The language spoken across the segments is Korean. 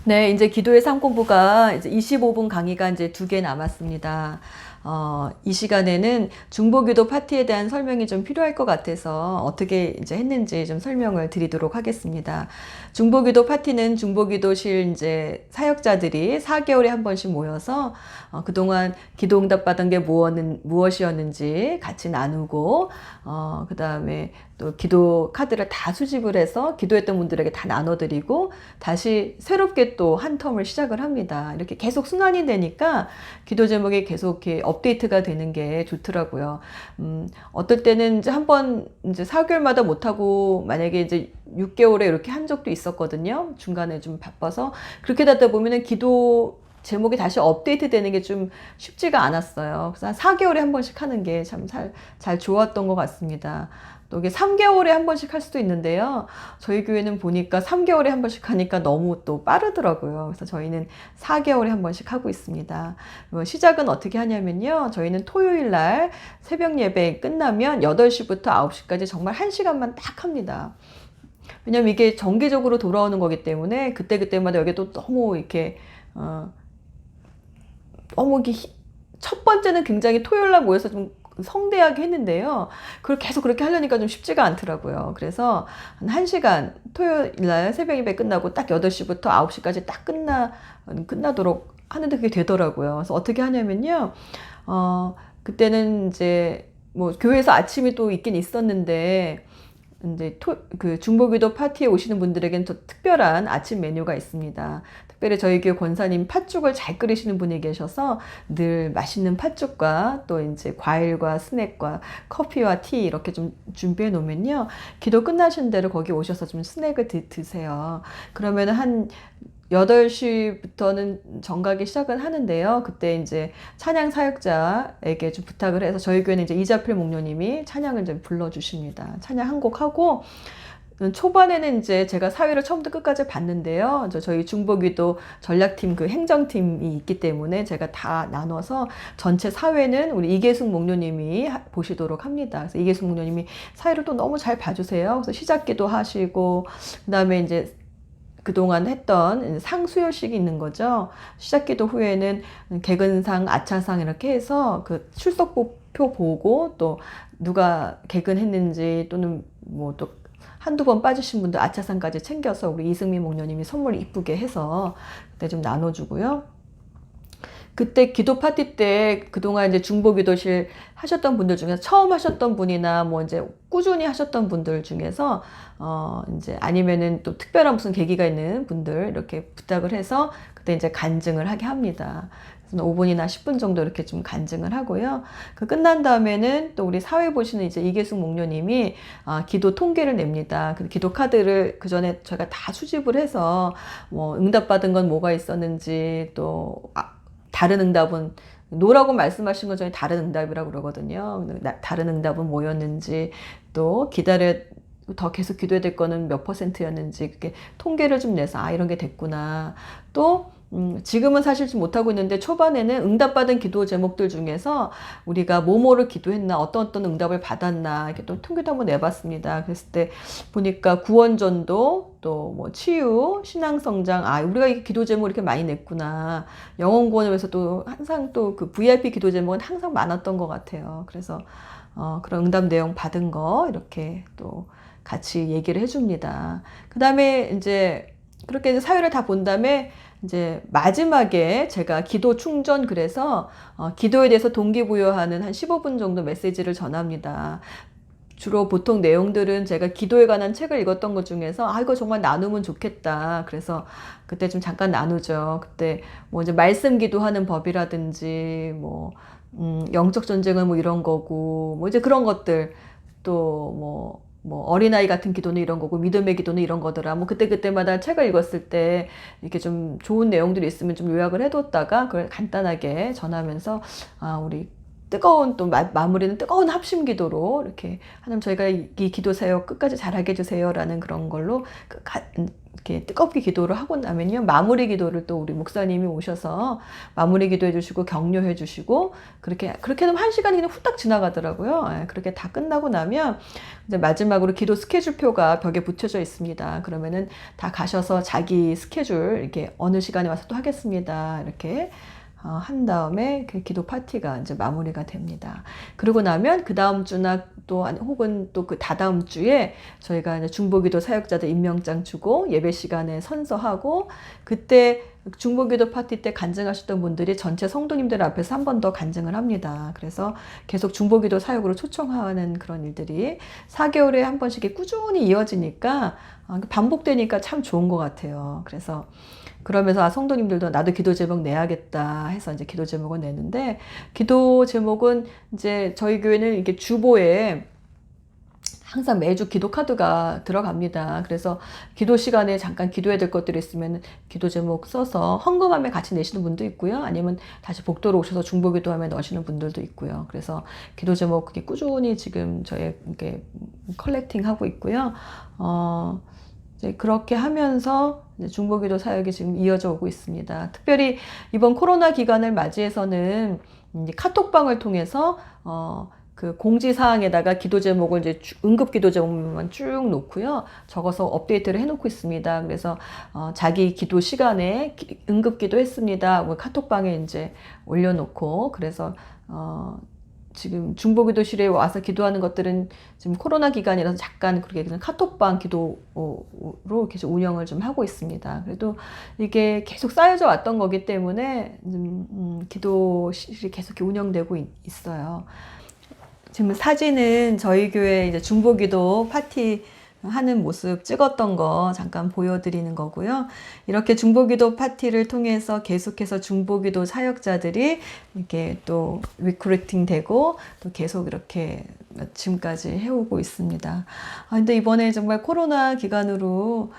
네, 이제 기도의 삶 공부가 이제 25분 강의가 이제 2개 남았습니다. 이 시간에는 중보기도 파티에 대한 설명이 좀 필요할 것 같아서 어떻게 이제 했는지 좀 설명을 드리도록 하겠습니다. 중보기도 파티는 중보기도실 이제 사역자들이 4개월에 한 번씩 모여서 그동안 기도 응답 받은 게 무엇이었는지 같이 나누고, 그 다음에 또 기도 카드를 다 수집을 해서 기도했던 분들에게 다 나눠드리고 다시 새롭게 또 한 텀을 시작을 합니다. 이렇게 계속 순환이 되니까 기도 제목이 계속 이렇게 업데이트가 되는 게 좋더라고요. 어떨 때는 이제 한번 이제 4개월마다 못하고 만약에 이제 6개월에 이렇게 한 적도 있었거든요. 중간에 좀 바빠서. 그렇게 되다 보면은 기도 제목이 다시 업데이트 되는 게 좀 쉽지가 않았어요. 그래서 한 4개월에 한 번씩 하는 게 참 잘 좋았던 것 같습니다. 또 이게 3개월에 한 번씩 할 수도 있는데요. 저희 교회는 보니까 3개월에 한 번씩 하니까 너무 또 빠르더라고요. 그래서 저희는 4개월에 한 번씩 하고 있습니다. 시작은 어떻게 하냐면요. 저희는 토요일 날 새벽 예배 끝나면 8시부터 9시까지 정말 1시간만 딱 합니다. 왜냐면 이게 정기적으로 돌아오는 거기 때문에 그때그때마다 여기 또 너무 이렇게 너무 첫 번째는 굉장히 토요일 날 모여서 좀 성대하게 했는데요. 그걸 계속 그렇게 하려니까 좀 쉽지가 않더라고요. 그래서 한 1시간 토요일 날 새벽 예배 끝나고 딱 8시부터 9시까지 딱 끝나도록 하는데 그게 되더라고요. 그래서 어떻게 하냐면요. 그때는 이제 뭐 교회에서 아침이 또 있긴 있었는데 이제 그 중보기도 파티에 오시는 분들에게는 또 특별한 아침 메뉴가 있습니다. 특별히 저희 교회 권사님 팥죽을 잘 끓이시는 분이 계셔서 늘 맛있는 팥죽과 또 이제 과일과 스낵과 커피와 티 이렇게 좀 준비해 놓으면요. 기도 끝나신 대로 거기 오셔서 좀 스낵을 드세요. 그러면 한 8시부터는 정각이 시작은 하는데요. 그때 이제 찬양 사역자에게 좀 부탁을 해서 저희 교회는 이제 이자필 목녀님이 찬양을 좀 불러주십니다. 찬양 한 곡 하고 초반에는 이제 제가 사회를 처음부터 끝까지 봤는데요. 저희 중보기도 전략팀 그 행정팀이 있기 때문에 제가 다 나눠서 전체 사회는 우리 이계숙 목녀님이 보시도록 합니다. 그래서 이계숙 목녀님이 사회를 또 너무 잘 봐주세요. 그래서 시작기도 하시고 그다음에 이제 그동안 했던 상수여식이 있는 거죠. 시작기도 후에는 개근상, 아차상 이렇게 해서 그 출석표 보고 또 누가 개근했는지 또는 뭐 또 한두 번 빠지신 분들 아차상까지 챙겨서 우리 이승민 목녀님이 선물 이쁘게 해서 그때 좀 나눠주고요. 그때 기도 파티 때 그동안 이제 중보기도실 하셨던 분들 중에서 처음 하셨던 분이나 뭐 이제 꾸준히 하셨던 분들 중에서 이제 아니면은 또 특별한 무슨 계기가 있는 분들 이렇게 부탁을 해서 그때 이제 간증을 하게 합니다. 5분이나 10분 정도 이렇게 좀 간증을 하고요. 그 끝난 다음에는 또 우리 사회 보시는 이제 이계숙 목녀님이 기도 통계를 냅니다. 그 기도 카드를 그 전에 저희가 다 수집을 해서 뭐 응답받은 건 뭐가 있었는지 또 다른 응답은 노라고 말씀하신 건 저희 다른 응답이라고 그러거든요. 다른 응답은 뭐였는지 또 더 계속 기도해야 될 거는 몇 %였는지 그렇게 통계를 좀 내서 이런 게 됐구나. 또 지금은 사실 좀 못하고 있는데 초반에는 응답받은 기도 제목들 중에서 우리가 뭐뭐를 기도했나 어떤 응답을 받았나 이렇게 또 통계도 한번 내봤습니다. 그랬을 때 보니까 구원전도 또 뭐 치유, 신앙성장 우리가 이 기도 제목 이렇게 많이 냈구나. 영혼구원에서 또 항상 또 그 VIP 기도 제목은 항상 많았던 것 같아요. 그래서 그런 응답 내용 받은 거 이렇게 또 같이 얘기를 해줍니다. 그 다음에 이제 그렇게 이제 사회를 다 본 다음에 이제 마지막에 제가 기도 충전 그래서 기도에 대해서 동기부여하는 한 15분 정도 메시지를 전합니다. 주로 보통 내용들은 제가 기도에 관한 책을 읽었던 것 중에서 이거 정말 나누면 좋겠다. 그래서 그때 좀 잠깐 나누죠. 그때 뭐 이제 말씀 기도하는 법이라든지 뭐 영적 전쟁은 뭐 이런 거고 뭐 이제 그런 것들 또 뭐 어린아이 같은 기도는 이런 거고 믿음의 기도는 이런 거더라. 뭐 그때마다 책을 읽었을 때 이렇게 좀 좋은 내용들이 있으면 좀 요약을 해뒀다가 그걸 간단하게 전하면서 우리 뜨거운 또 마무리는 뜨거운 합심 기도로 이렇게 하나님 저희가 이 기도 사역 끝까지 잘하게 해주세요라는 그런 걸로 이렇게 뜨겁게 기도를 하고 나면요 마무리 기도를 또 우리 목사님이 오셔서 마무리 기도해 주시고 격려해 주시고 그렇게 되면 1시간이 그냥 후딱 지나가더라고요. 예, 그렇게 다 끝나고 나면 이제 마지막으로 기도 스케줄표가 벽에 붙여져 있습니다. 그러면은 다 가셔서 자기 스케줄 이렇게 어느 시간에 와서 또 하겠습니다. 이렇게 한 다음에 그 기도 파티가 이제 마무리가 됩니다. 그러고 나면 그 다음 주나 또 혹은 또 그 다다음 주에 저희가 이제 중보기도 사역자들 임명장 주고 예배 시간에 선서하고 그때 중보기도 파티 때 간증하셨던 분들이 전체 성도님들 앞에서 한 번 더 간증을 합니다. 그래서 계속 중보기도 사역으로 초청하는 그런 일들이 4개월에 한 번씩 꾸준히 이어지니까 반복되니까 참 좋은 것 같아요. 그래서 그러면서 성도님들도 나도 기도 제목 내야겠다 해서 이제 기도 제목을 내는데 기도 제목은 이제 저희 교회는 이렇게 주보에 항상 매주 기도 카드가 들어갑니다. 그래서 기도 시간에 잠깐 기도해야 될 것들이 있으면 기도 제목 써서 헌금함에 같이 내시는 분도 있고요. 아니면 다시 복도로 오셔서 중보 기도함에 넣으시는 분들도 있고요. 그래서 기도 제목 그게 꾸준히 지금 저희 이렇게 컬렉팅 하고 있고요. 이제 그렇게 하면서 중보기도 사역이 지금 이어져 오고 있습니다. 특별히 이번 코로나 기간을 맞이해서는 카톡방을 통해서 그 공지사항에다가 기도 제목을 이제 응급 기도 제목만 쭉 놓고요. 적어서 업데이트를 해놓고 있습니다. 그래서 자기 기도 시간에 응급 기도했습니다. 카톡방에 이제 올려놓고 그래서 지금 중보기도실에 와서 기도하는 것들은 지금 코로나 기간이라서 잠깐 그렇게 그냥 카톡방 기도로 계속 운영을 좀 하고 있습니다. 그래도 이게 계속 쌓여져 왔던 거기 때문에 기도실이 계속 운영되고 있어요. 지금 사진은 저희 교회 이제 중보기도 파티 하는 모습 찍었던 거 잠깐 보여드리는 거고요. 이렇게 중보기도 파티를 통해서 계속해서 중보기도 사역자들이 이렇게 또 리크루팅 되고 또 계속 이렇게 지금까지 해오고 있습니다. 근데 이번에 정말 코로나 기간으로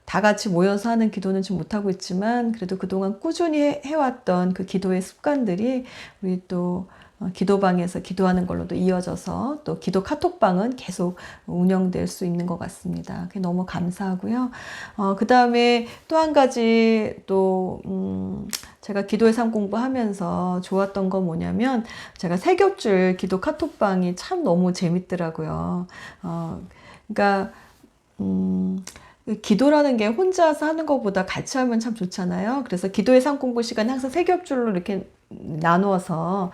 다 같이 모여서 하는 기도는 좀 못하고 있지만 그래도 그동안 꾸준히 해왔던 그 기도의 습관들이 우리 또 기도방에서 기도하는 걸로도 이어져서 또 기도 카톡방은 계속 운영될 수 있는 것 같습니다. 그게 너무 감사하고요. 그 다음에 또 한 가지 또 제가 기도의 삶 공부하면서 좋았던 건 뭐냐면 제가 세 겹줄 기도 카톡방이 참 너무 재밌더라고요. 그러니까 기도라는 게 혼자서 하는 것보다 같이 하면 참 좋잖아요. 그래서 기도의 삶 공부 시간 항상 세 겹줄로 이렇게 나누어서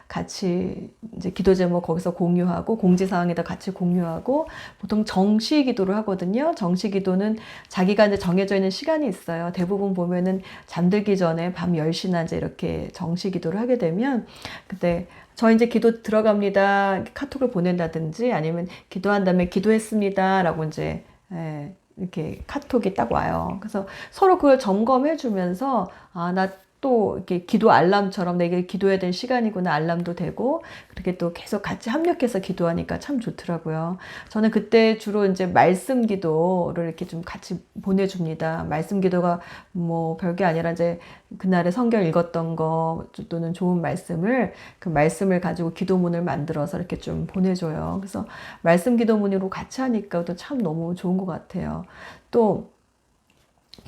같이 이제 기도 제목 거기서 공유하고 공지사항에다 같이 공유하고 보통 정시 기도를 하거든요. 정시 기도는 자기가 이제 정해져 있는 시간이 있어요. 대부분 보면은 잠들기 전에 밤 10시나 이제 이렇게 정시 기도를 하게 되면 그때 저 이제 기도 들어갑니다. 카톡을 보낸다든지 아니면 기도한 다음에 기도했습니다. 라고 이제 이렇게 카톡이 딱 와요. 그래서 서로 그걸 점검해 주면서 나 또 이렇게 기도 알람처럼 내게 기도해야 될 시간이구나 알람도 되고 그렇게 또 계속 같이 합력해서 기도하니까 참 좋더라고요. 저는 그때 주로 이제 말씀 기도를 이렇게 좀 같이 보내줍니다. 말씀 기도가 뭐 별게 아니라 이제 그날에 성경 읽었던 거 또는 좋은 말씀을 그 말씀을 가지고 기도문을 만들어서 이렇게 좀 보내줘요. 그래서 말씀 기도문으로 같이 하니까 또 참 너무 좋은 것 같아요. 또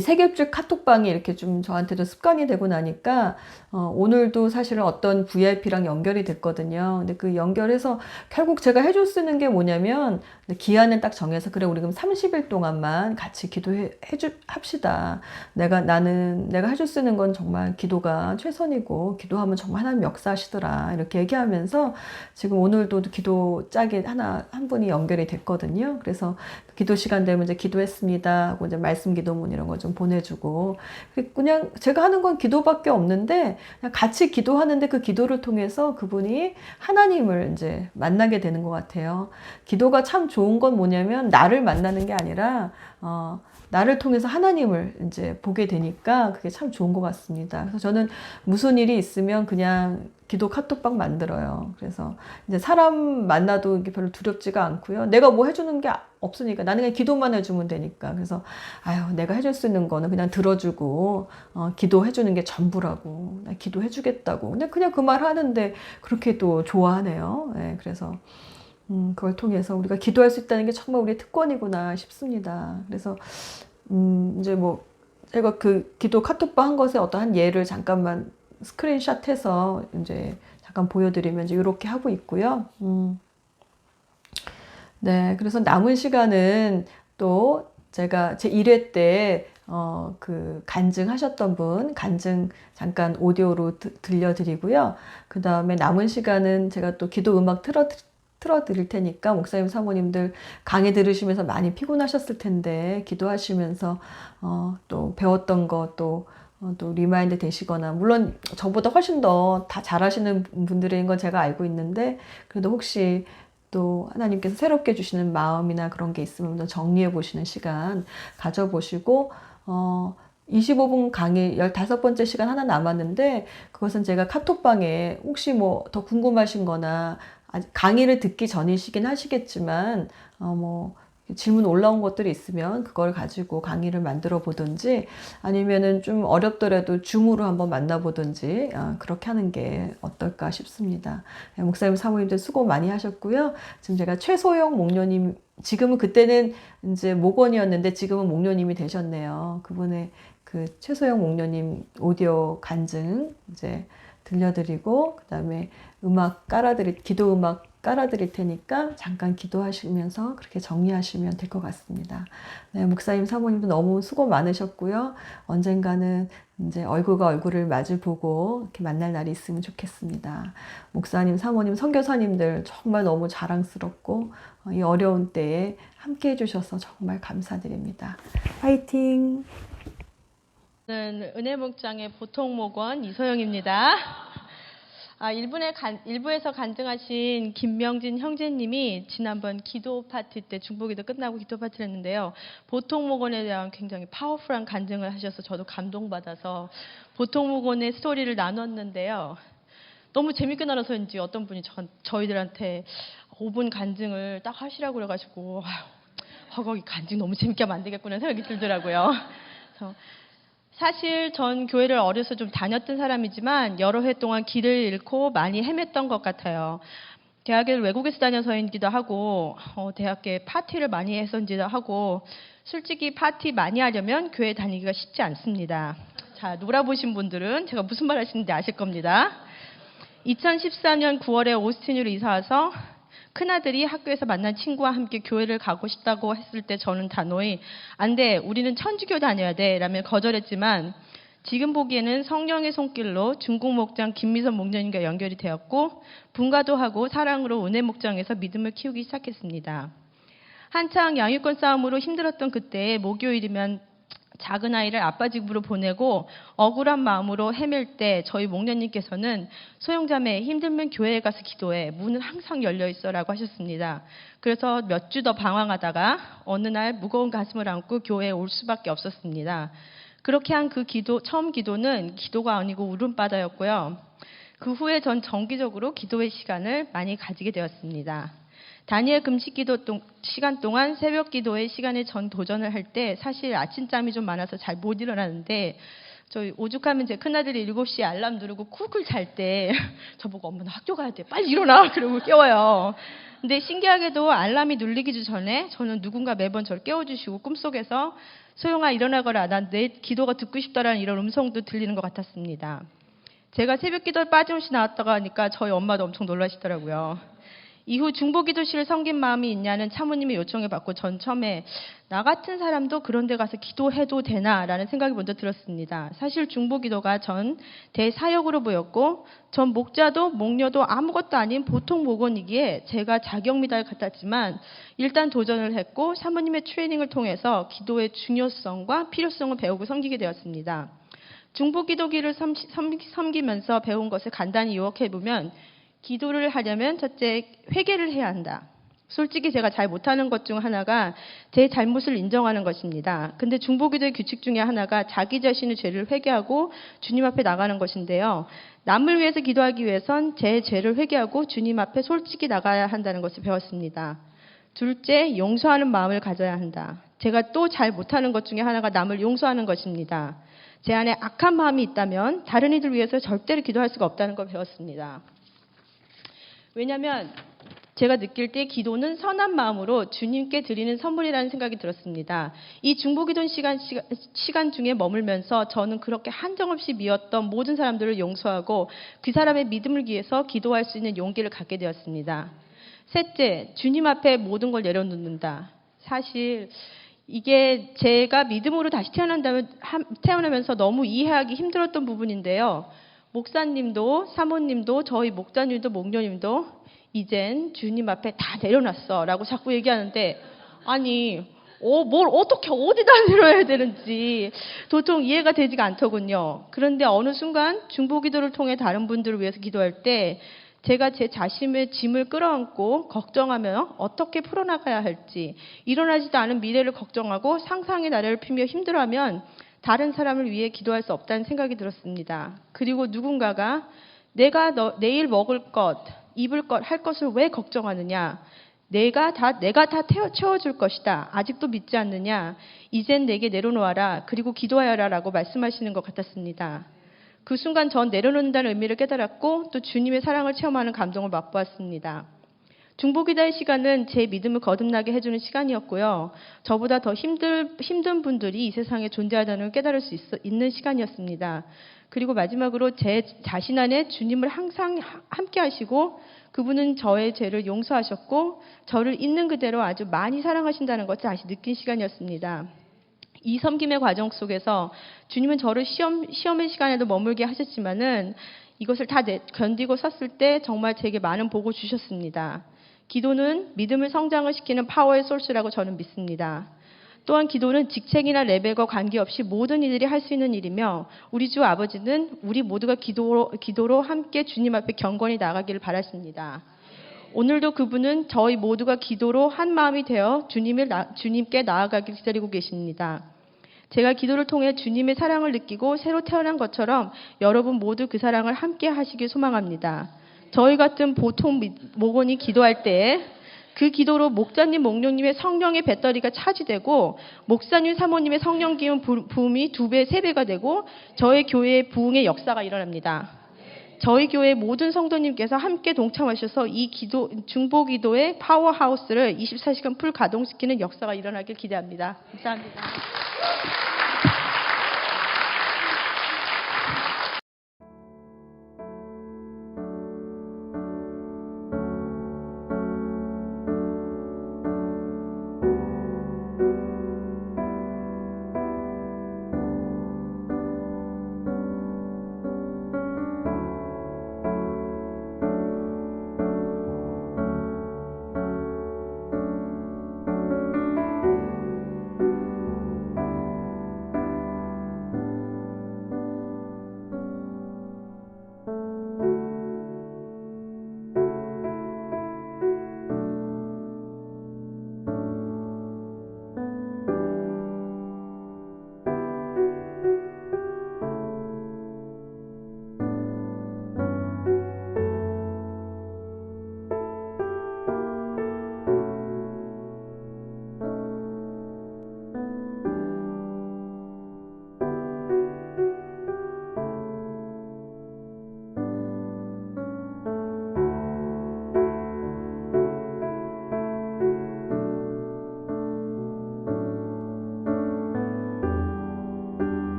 세 겹줄 카톡방이 이렇게 좀 저한테도 습관이 되고 나니까 오늘도 사실은 어떤 VIP랑 연결이 됐거든요. 근데 그 연결해서 결국 제가 해줄 수 있는 게 뭐냐면 기한을 딱 정해서 그래 우리 그럼 30일 동안만 같이 합시다. 내가 해줄 수 있는 건 정말 기도가 최선이고 기도하면 정말 하나님 역사하시더라 이렇게 얘기하면서 지금 오늘도 기도 짝이 한 분이 연결이 됐거든요. 그래서 기도 시간 되면 이제 기도했습니다 하고 이제 말씀 기도문 이런 거 좀 보내주고 그냥 제가 하는 건 기도밖에 없는데 그냥 같이 기도하는데 그 기도를 통해서 그분이 하나님을 이제 만나게 되는 것 같아요. 기도가 참 좋은 건 뭐냐면 나를 만나는 게 아니라 나를 통해서 하나님을 이제 보게 되니까 그게 참 좋은 것 같습니다. 그래서 저는 무슨 일이 있으면 그냥 기도 카톡방 만들어요. 그래서 이제 사람 만나도 이게 별로 두렵지가 않고요. 내가 뭐 해주는 게 없으니까 나는 그냥 기도만 해주면 되니까. 그래서 아유, 내가 해줄 수 있는 거는 그냥 들어주고 기도해주는 게 전부라고. 나 기도해주겠다고. 그냥 그 말 하는데 그렇게 또 좋아하네요. 네, 그래서 그걸 통해서 우리가 기도할 수 있다는 게 정말 우리의 특권이구나 싶습니다. 그래서 이제 뭐 제가 그 기도 카톡방 한 것에 어떠한 예를 잠깐만 스크린샷해서 이제 잠깐 보여드리면 이제 이렇게 하고 있고요. 네, 그래서 남은 시간은 또 제가 제 1회 때 그 간증하셨던 분 간증 잠깐 오디오로 들려드리고요. 그 다음에 남은 시간은 제가 또 기도 음악 틀어드릴 테니까 목사님 사모님들 강의 들으시면서 많이 피곤하셨을 텐데 기도하시면서 또 배웠던 거 또 리마인드 되시거나 물론 저보다 훨씬 더 다 잘하시는 분들인 건 제가 알고 있는데 그래도 혹시 또 하나님께서 새롭게 주시는 마음이나 그런 게 있으면 더 정리해 보시는 시간 가져보시고 25분 강의 15번째 시간 하나 남았는데 그것은 제가 카톡방에 혹시 뭐 더 궁금하신 거나 강의를 듣기 전이시긴 하시겠지만 뭐 질문 올라온 것들이 있으면 그걸 가지고 강의를 만들어 보든지 아니면은 좀 어렵더라도 줌으로 한번 만나보든지 그렇게 하는 게 어떨까 싶습니다. 목사님 사모님들 수고 많이 하셨고요. 지금 제가 최소영 목녀님 지금은 그때는 이제 목원이었는데 지금은 목녀님이 되셨네요. 그분의 그 최소영 목녀님 오디오 간증 이제 들려드리고 그다음에 기도 음악 깔아드릴 테니까 잠깐 기도하시면서 그렇게 정리하시면 될 것 같습니다. 네, 목사님, 사모님도 너무 수고 많으셨고요. 언젠가는 이제 얼굴과 얼굴을 마주 보고 이렇게 만날 날이 있으면 좋겠습니다. 목사님, 사모님, 선교사님들 정말 너무 자랑스럽고 이 어려운 때에 함께 해주셔서 정말 감사드립니다. 화이팅! 저는 은혜목장의 보통목원 이소영입니다. 일부에서 간증하신 김명진 형제님이 지난번 기도 파티 때 중보기도 끝나고 기도 파티를 했는데요. 보통목원에 대한 굉장히 파워풀한 간증을 하셔서 저도 감동받아서 보통목원의 스토리를 나눴는데요. 너무 재밌게 나눠서인지 어떤 분이 저희들한테 5분 간증을 딱 하시라고 그래가지고 거기 간증 너무 재밌게 하면 안 되겠구나 생각이 들더라고요. 그래서 사실 전 교회를 어려서 좀 다녔던 사람이지만 여러 해 동안 길을 잃고 많이 헤맸던 것 같아요. 대학을 외국에서 다녀서인지도 하고 대학에 파티를 많이 해서인지도 하고 솔직히 파티 많이 하려면 교회 다니기가 쉽지 않습니다. 자, 놀아보신 분들은 제가 무슨 말 하시는지 아실 겁니다. 2014년 9월에 오스틴으로 이사와서 큰아들이 학교에서 만난 친구와 함께 교회를 가고 싶다고 했을 때 저는 단호히 안 돼, 우리는 천주교 다녀야 돼 라며 거절했지만 지금 보기에는 성령의 손길로 중국 목장 김미선 목녀님과 연결이 되었고 분가도 하고 사랑으로 은혜 목장에서 믿음을 키우기 시작했습니다. 한창 양육권 싸움으로 힘들었던 그때에 목요일이면 작은 아이를 아빠 집으로 보내고 억울한 마음으로 헤맬 때 저희 목녀님께서는 소영자매 힘들면 교회에 가서 기도해. 문은 항상 열려 있어 라고 하셨습니다. 그래서 몇 주 더 방황하다가 어느 날 무거운 가슴을 안고 교회에 올 수밖에 없었습니다. 그렇게 한 그 처음 기도는 기도가 아니고 울음바다였고요. 그 후에 전 정기적으로 기도의 시간을 많이 가지게 되었습니다. 다니엘 금식 기도 시간 동안 새벽 기도의 시간에 전 도전을 할 때 사실 아침잠이 좀 많아서 잘 못 일어나는데 저희 오죽하면 제 큰아들이 7시에 알람 누르고 쿨쿨 잘 때 저보고 엄마 나 학교 가야 돼 빨리 일어나 그러고 깨워요. 근데 신기하게도 알람이 눌리기 전에 저는 누군가 매번 저를 깨워주시고 꿈속에서 소영아 일어나거라 난 내 기도가 듣고 싶다라는 이런 음성도 들리는 것 같았습니다. 제가 새벽 기도를 빠짐없이 나왔다가 하니까 저희 엄마도 엄청 놀라시더라고요. 이후 중보기도실을 섬긴 마음이 있냐는 사모님의 요청을 받고 전 처음에 나 같은 사람도 그런 데 가서 기도해도 되나라는 생각이 먼저 들었습니다. 사실 중보기도가 전 대사역으로 보였고 전 목자도 목녀도 아무것도 아닌 보통 목원이기에 제가 자격미달 같았지만 일단 도전을 했고 사모님의 트레이닝을 통해서 기도의 중요성과 필요성을 배우고 섬기게 되었습니다. 중보기도기를 섬기면서 배운 것을 간단히 요약해보면 기도를 하려면 첫째 회개를 해야 한다. 솔직히 제가 잘 못하는 것 중 하나가 제 잘못을 인정하는 것입니다. 근데 중보기도의 규칙 중에 하나가 자기 자신의 죄를 회개하고 주님 앞에 나가는 것인데요. 남을 위해서 기도하기 위해선 제 죄를 회개하고 주님 앞에 솔직히 나가야 한다는 것을 배웠습니다. 둘째, 용서하는 마음을 가져야 한다. 제가 또 잘 못하는 것 중에 하나가 남을 용서하는 것입니다. 제 안에 악한 마음이 있다면 다른 이들 위해서 절대로 기도할 수가 없다는 걸 배웠습니다. 왜냐하면 제가 느낄 때 기도는 선한 마음으로 주님께 드리는 선물이라는 생각이 들었습니다. 이 중보기도 시간 중에 머물면서 저는 그렇게 한정없이 미웠던 모든 사람들을 용서하고 그 사람의 믿음을 위해서 기도할 수 있는 용기를 갖게 되었습니다. 셋째, 주님 앞에 모든 걸 내려놓는다. 사실 이게 제가 믿음으로 다시 태어나면서 너무 이해하기 힘들었던 부분인데요. 목사님도 사모님도 저희 목자님도 목녀님도 이젠 주님 앞에 다 내려놨어 라고 자꾸 얘기하는데 아니 뭘 어떻게 어디다 내려야 되는지 도통 이해가 되지가 않더군요. 그런데 어느 순간 중보기도를 통해 다른 분들을 위해서 기도할 때 제가 제 자신의 짐을 끌어안고 걱정하며 어떻게 풀어나가야 할지 일어나지도 않은 미래를 걱정하고 상상의 나래를 피며 힘들어하면 다른 사람을 위해 기도할 수 없다는 생각이 들었습니다. 그리고 누군가가 내가 내일 먹을 것, 입을 것, 할 것을 왜 걱정하느냐? 내가 다 채워줄 것이다. 아직도 믿지 않느냐? 이젠 내게 내려놓아라. 그리고 기도하여라 라고 말씀하시는 것 같았습니다. 그 순간 전 내려놓는다는 의미를 깨달았고 또 주님의 사랑을 체험하는 감동을 맛보았습니다. 중보기도의 시간은 제 믿음을 거듭나게 해주는 시간이었고요. 저보다 더 힘든 분들이 이 세상에 존재하다는 걸 깨달을 수 있는 시간이었습니다. 그리고 마지막으로 제 자신 안에 주님을 항상 함께 하시고 그분은 저의 죄를 용서하셨고 저를 있는 그대로 아주 많이 사랑하신다는 것을 다시 느낀 시간이었습니다. 이 섬김의 과정 속에서 주님은 저를 시험의 시간에도 머물게 하셨지만은 이것을 다 견디고 섰을 때 정말 제게 많은 복을 주셨습니다. 기도는 믿음을 성장을 시키는 파워의 소스라고 저는 믿습니다. 또한 기도는 직책이나 레벨과 관계없이 모든 이들이 할 수 있는 일이며 우리 주 아버지는 우리 모두가 기도로 함께 주님 앞에 경건히 나가기를 바라십니다. 오늘도 그분은 저희 모두가 기도로 한 마음이 되어 주님께 나아가길 기다리고 계십니다. 제가 기도를 통해 주님의 사랑을 느끼고 새로 태어난 것처럼 여러분 모두 그 사랑을 함께 하시길 소망합니다. 저희 같은 보통 목원이 기도할 때에 그 기도로 목자님, 목녀님의 성령의 배터리가 차지되고 목사님, 사모님의 성령 기운 부음이 2배, 3배가 되고 저희 교회의 부흥의 역사가 일어납니다. 저희 교회 모든 성도님께서 함께 동참하셔서 이 중보기도의 파워하우스를 24시간 풀 가동시키는 역사가 일어나길 기대합니다. 감사합니다.